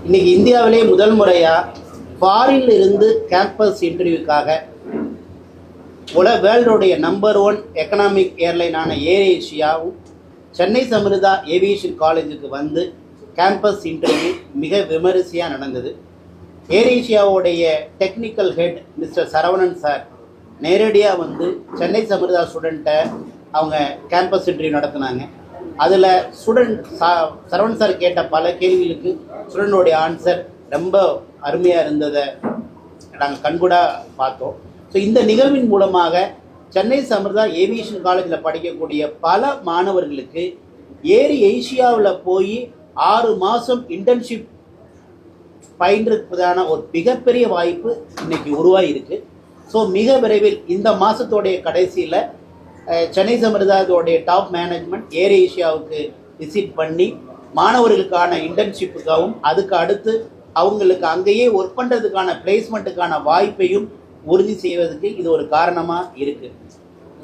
இன்னைக்கு இந்தியாவிலே முதல் முறையாக ஃபாரின்ல இருந்து கேம்பஸ் இன்டர்வியூக்காக வேர்ல்டோடைய நம்பர் 1 எக்கனாமிக் ஏர்லைனான ஏர் ஏஷியாவும் சென்னை சமிருதா ஏவியேஷன் காலேஜுக்கு வந்து கேம்பஸ் இன்டர்வியூ மிக விமரிசையாக நடந்தது. ஏர் ஏஷியாவுடைய technical head mister Saravanan sir நேரடியாக வந்து சென்னை சமிருதா ஸ்டூடெண்ட்டை அவங்க கேம்பஸ் இன்டர்வியூ நடத்தினாங்க. அதில் சரவணன் சார் கேட்ட பல கேள்விகளுக்கு ஸ்டூடெண்டோடைய ஆன்சர் ரொம்ப அருமையாக இருந்ததை நாங்கள் கண்கூடாக பார்த்தோம். ஸோ இந்த நிகழ்வின் மூலமாக சென்னை சமிருதா ஏவியேஷன் காலேஜில் படிக்கக்கூடிய பல மாணவர்களுக்கு ஏர் ஏஷியாவில் போய் 6 மாதம் இன்டர்ன்ஷிப் பயின்றதுக்கான ஒரு மிகப்பெரிய வாய்ப்பு இன்னைக்கு உருவாகிருக்கு. ஸோ மிக விரைவில் இந்த மாதத்தோடைய கடைசியில் சென்னை சமிருதாவுடைய டாப் மேனேஜ்மெண்ட் ஏர் ஏஷியாவுக்கு விசிட் பண்ணி மாணவர்களுக்கான இன்டர்ன்ஷிப்புக்காகவும் அதுக்கு அடுத்து அவங்களுக்கு அங்கேயே ஒர்க் பண்ணுறதுக்கான பிளேஸ்மெண்ட்டுக்கான வாய்ப்பையும் உறுதி செய்வதற்கு இது ஒரு காரணமாக இருக்குது.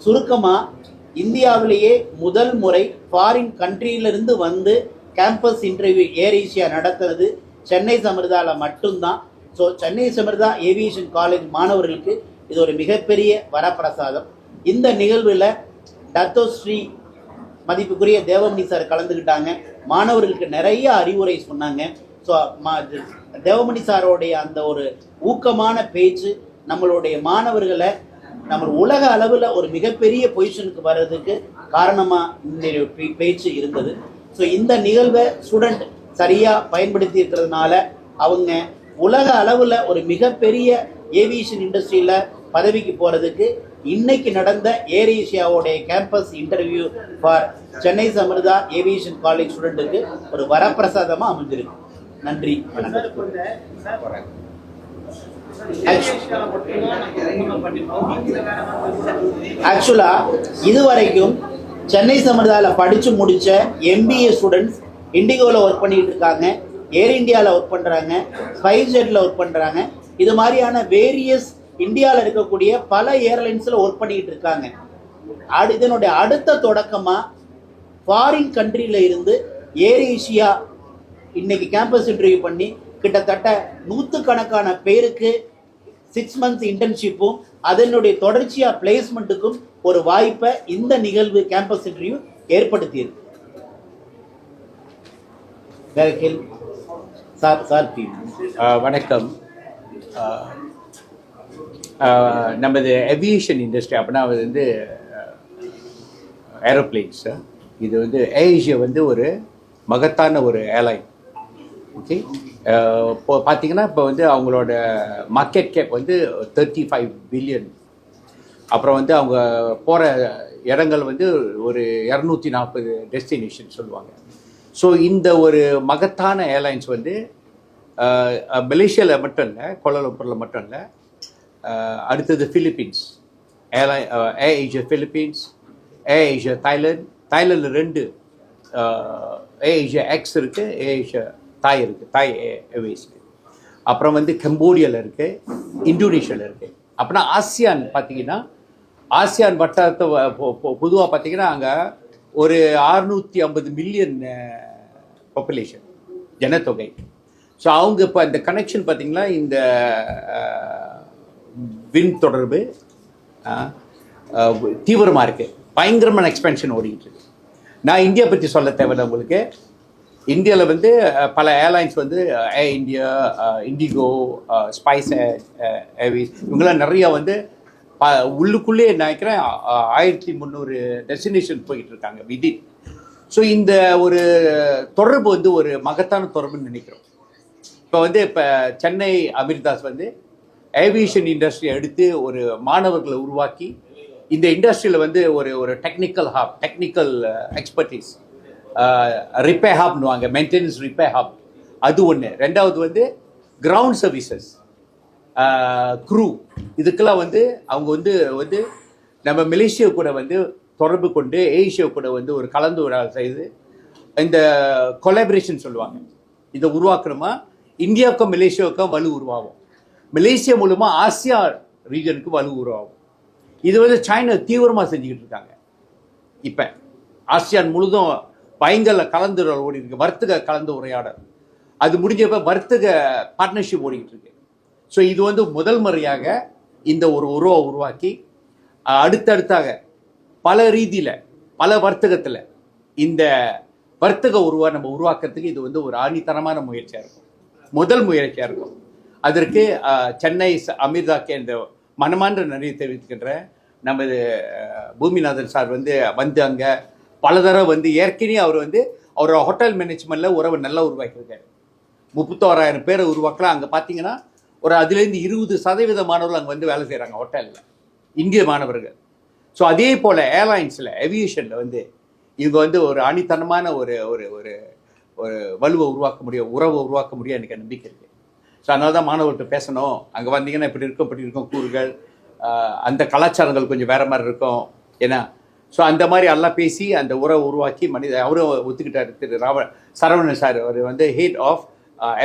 சுருக்கமாக இந்தியாவிலேயே முதல் முறை ஃபாரின் கண்ட்ரியிலிருந்து வந்து கேம்பஸ் இன்டர்வியூ ஏர் ஏஷியா நடத்துறது சென்னை சமிருதாவில் மட்டும்தான். So Chennai Samrudha aviation college மாணவர்களுக்கு இது ஒரு மிகப்பெரிய வரப்பிரசாதம். இந்த நிகழ்வில் டத்தோஸ்ரீ மதிப்புக்குரிய தேவமணி சார் கலந்துக்கிட்டாங்க. மாணவர்களுக்கு நிறைய அறிவுரை சொன்னாங்க. ஸோ தேவமணி சாரோடைய அந்த ஒரு ஊக்கமான பேச்சு நம்மளுடைய மாணவர்களை நம்ம உலக அளவில் ஒரு மிகப்பெரிய பொசிஷனுக்கு வர்றதுக்கு காரணமாக இந்த பேச்சு இருந்தது. ஸோ இந்த நிகழ்வை ஸ்டூடெண்ட் சரியாக பயன்படுத்தி இருக்கிறதுனால அவங்க உலக அளவில் ஒரு மிகப்பெரிய ஏவியேஷன் இண்டஸ்ட்ரியில் பதவிக்கு போகிறதுக்கு இன்னைக்கு நடந்த ஏர் ஏஷியாவோடைய campus interview for Chennai Samrudha aviation college ஸ்டூடெண்ட்டுக்கு ஒரு வரப்பிரசாதமாக அமைஞ்சிருக்கு. நன்றி. ஆக்சுவலா இதுவரைக்கும் சென்னை சமிருதாவில் படித்து முடித்த MBA ஸ்டூடெண்ட்ஸ் இண்டிகோவில் ஒர்க் பண்ணிட்டு இருக்காங்க, ஏர் இந்தியாவில் ஒர்க் பண்ணுறாங்க, ஸ்பைஸ்ஜெட்டில் ஒர்க் பண்ணுறாங்க. இது மாதிரியான வேரியஸ் இந்தியாவில் இருக்கக்கூடிய பல ஏர்லைன்ஸில் ஒர்க் பண்ணிக்கிட்டு இருக்காங்க. இதனுடைய அடுத்த தொடக்கமாக ஃபாரின் கண்ட்ரியில் இருந்து ஏர் ஏஷியா இன்னைக்கு கேம்பஸ் இன்டர்வியூ பண்ணி கிட்டத்தட்ட 100கணக்கான பேருக்கு 6 months இன்டர்ன்ஷிப்பும் அதனுடைய தொடர்ச்சியாக பிளேஸ்மெண்ட்டுக்கும் ஒரு வாய்ப்பை இந்த நிகழ்வு கேம்பஸ் இன்டர்வியூ ஏற்படுத்தியிருக்கு. வணக்கம். நமது ஏவியேஷன் இண்டஸ்ட்ரி அப்படின்னா வந்து ஏரோப்ளேன்ஸ், இது வந்து ஏர் ஏஷியா வந்து ஒரு மகத்தான ஒரு ஏர்லைன். ஓகே, இப்போ பார்த்தீங்கன்னா இப்போ வந்து அவங்களோட மார்க்கெட் கேப் வந்து 35 பில்லியன். அப்புறம் வந்து அவங்க போகிற இடங்கள் வந்து ஒரு 240 டெஸ்டினேஷன் சொல்லுவாங்க. ஸோ இந்த ஒரு மகத்தான ஏர்லைன்ஸ் வந்து மலேசியாவில் மட்டும் இல்லை, கோலாலம்பூரில் மட்டும் இல்லை, அடுத்தது Philippines air Asia Philippines, air Asia தாய்லாண்டில் 2 ஏர் ஏஷியா எக்ஸ் இருக்குது, ஏர் ஏஷியா தாய் இருக்குது, தாய் ஏர்வேஸ் இருக்குது. அப்புறம் வந்து கம்போடியாவில் இருக்குது, இந்தோனேஷியாவில் இருக்குது. அப்படின்னா ஆசியான் பார்த்தீங்கன்னா ஆசியான் வட்டாரத்தை பொதுவாக பார்த்தீங்கன்னா அங்கே ஒரு 650 மில்லியன் பாப்புலேஷன் ஜனத்தொகை. ஸோ அவங்க இப்போ இந்த கனெக்ஷன் பார்த்திங்கன்னா இந்த விண் தொடர்பு தீவிரமாக இருக்குது, பயங்கரமான எக்ஸ்பென்ஷன் ஓடிக்கிட்டு இருக்கு. நான் இந்தியா பற்றி சொல்ல தேவையில்லை உங்களுக்கு. இந்தியாவில் வந்து பல ஏர்லைன்ஸ் வந்து ஏர் இந்தியா, இண்டிகோ, ஸ்பைஸ் ஏர்வேஸ், இவங்களாம் நிறையா வந்து உள்ளுக்குள்ளே நினைக்கிறேன் 1300 டெஸ்டினேஷன் போய்கிட்டு இருக்காங்க விதின். ஸோ இந்த ஒரு தொடர்பு வந்து ஒரு மகத்தான தொடர்புன்னு நினைக்கிறோம். இப்போ வந்து இப்போ சென்னை அமிர்தாஸ் வந்து ஏவியேஷன் இண்டஸ்ட்ரியை எடுத்து ஒரு மாணவர்களை உருவாக்கி இந்த இண்டஸ்ட்ரியில் வந்து ஒரு டெக்னிக்கல் எக்ஸ்பர்டீஸ், ரிப்பேர் ஹப்னுவாங்க, மெயின்டெனன்ஸ் ரிப்பேர் ஹப், அது ஒன்று. ரெண்டாவது வந்து கிரவுண்ட் சர்வீசஸ், க்ரூ, இதுக்கெல்லாம் வந்து அவங்க வந்து நம்ம மலேசியா கூட வந்து தொடர்பு கொண்டு ஏஷியா கூட வந்து ஒரு கலந்துரையாடல் செய்து இந்த கொலாபரேஷன் சொல்லுவாங்க, இதை உருவாக்கணுமா இந்தியாவுக்கும் மலேசியாவுக்கும் வலு உருவாகும், மலேசியா மூலமாக ஆசியா ரீஜனுக்கு வலு உருவாகும். இது வந்து சைனா தீவிரமாக செஞ்சுக்கிட்டு இருக்காங்க. இப்போ ஆசியான் முழுதும் பயங்கர கலந்துரையாடல் ஓடி இருக்கு, வர்த்தக கலந்து உரையாடல். அது முடிஞ்சப்ப வர்த்தக பார்ட்னர்ஷிப் ஓடிக்கிட்டு இருக்கு. ஸோ இது வந்து முதல் முறையாக இந்த ஒரு உருவை உருவாக்கி அடுத்தடுத்தாக பல ரீதியில் பல வர்த்தகத்தில் இந்த வர்த்தக உருவா நம்ம உருவாக்குறதுக்கு இது வந்து ஒரு ஆணித்தரமான முயற்சியாக இருக்கும், முதல் முயற்சியாக இருக்கும். அதற்கு சென்னை அமிர்தாக்கே இந்த மனமான்ற நிறைய தெரிவித்துக்கின்ற நமது பூமிநாதன் சார் வந்து அங்கே பல தடவை வந்து ஏற்கனவே அவர் வந்து அவரோட ஹோட்டல் மேனேஜ்மெண்ட்டில் உறவு நல்லா உருவாக்கியிருக்காரு. 31,000 பேரை உருவாக்கலாம். அங்கே பார்த்தீங்கன்னா ஒரு அதுலேருந்து 20% மாணவர்கள் அங்கே வந்து வேலை செய்கிறாங்க ஹோட்டலில், இந்திய மாணவர்கள். ஸோ அதே போல் ஏர்லைன்ஸில் ஏவியேஷனில் வந்து இவங்க வந்து ஒரு அணித்தனமான ஒரு ஒரு ஒரு ஒரு வலுவை உருவாக்க முடியும், உறவை உருவாக்க முடியும், எனக்கு நம்பிக்கை இருக்குது. ஸோ அதனால தான் மாணவர்கிட்ட பேசணும். அங்கே வந்தீங்கன்னா இப்படி இருக்கும் கூறுகள், அந்த கலாச்சாரங்கள் கொஞ்சம் வேறு மாதிரி இருக்கும். ஏன்னா ஸோ அந்த மாதிரி எல்லாம் பேசி அந்த உறவை உருவாக்கி அவரும் ஒத்துக்கிட்டார். திரு சரவணன் சார் அவர் வந்து ஹெட் ஆஃப்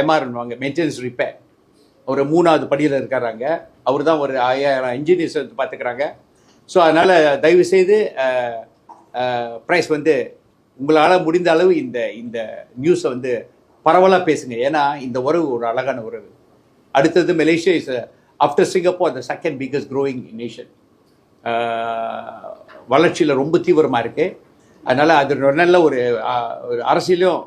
எம்ஆர்வாங்க மெயின்டெனன்ஸ் ரிப்பேர், ஒரு 3வது படியில் இருக்காராங்க. அவர் தான் ஒரு 5000 இன்ஜினியர்ஸ் வந்து பார்த்துக்கிறாங்க. ஸோ அதனால் தயவுசெய்து ப்ரைஸ் வந்து உங்களால் முடிந்த அளவு இந்த இந்த நியூஸை வந்து பரவலாக பேசுங்க. ஏன்னா இந்த உறவு ஒரு அழகான உறவு. அடுத்தது Malaysia is after Singapore the second biggest growing nation. வளர்ச்சியில் ரொம்ப தீவிரமாக இருக்குது. அதனால் அது நல்ல ஒரு அரசியலும்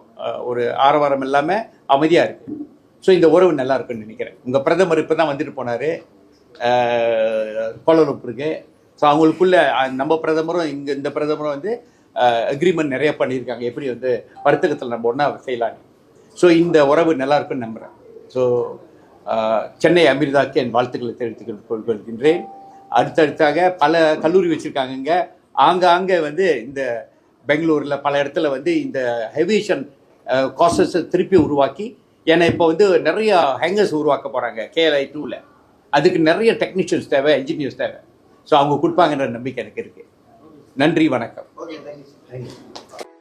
ஒரு ஆரவாரம் இல்லாமல் அமைதியாக இருக்குது. ஸோ இந்த உறவு நல்லா இருக்குன்னு நினைக்கிறேன். உங்கள் பிரதமர் இப்போ தான் வந்துட்டு போனார் கோலாலம்பூருக்கு. ஸோ அவங்களுக்குள்ள நம்ம பிரதமரும் இந்த பிரதமரும் வந்து அக்ரிமெண்ட் நிறைய பண்ணியிருக்காங்க, எப்படி வந்து வர்த்தகத்தில் நம்ம ஒன்றா செய்யலான்னு. ஸோ இந்த உறவு நல்லா இருக்குன்னு நம்புகிறேன். ஸோ சென்னை அமிர்தாக்கு என் வாழ்த்துக்களை தெரிவித்துக் கொள்கின்றேன். அடுத்தடுத்தாக பல கல்லூரி வச்சுருக்காங்கங்க. ஆங்காங்கே வந்து இந்த பெங்களூரில் பல இடத்துல வந்து இந்த ஹெவியேஷன் கோர்சஸை திருப்பி உருவாக்கி, ஏன்னா இப்போ வந்து நிறைய ஹேங்கர்ஸ் உருவாக்க போகிறாங்க KLI 2ல். அதுக்கு நிறைய டெக்னீஷியன்ஸ் தேவை, என்ஜினியர்ஸ் தேவை. ஸோ அவங்க கொடுப்பாங்கன்ற நம்பிக்கை எனக்கு இருக்குது. நன்றி, வணக்கம்.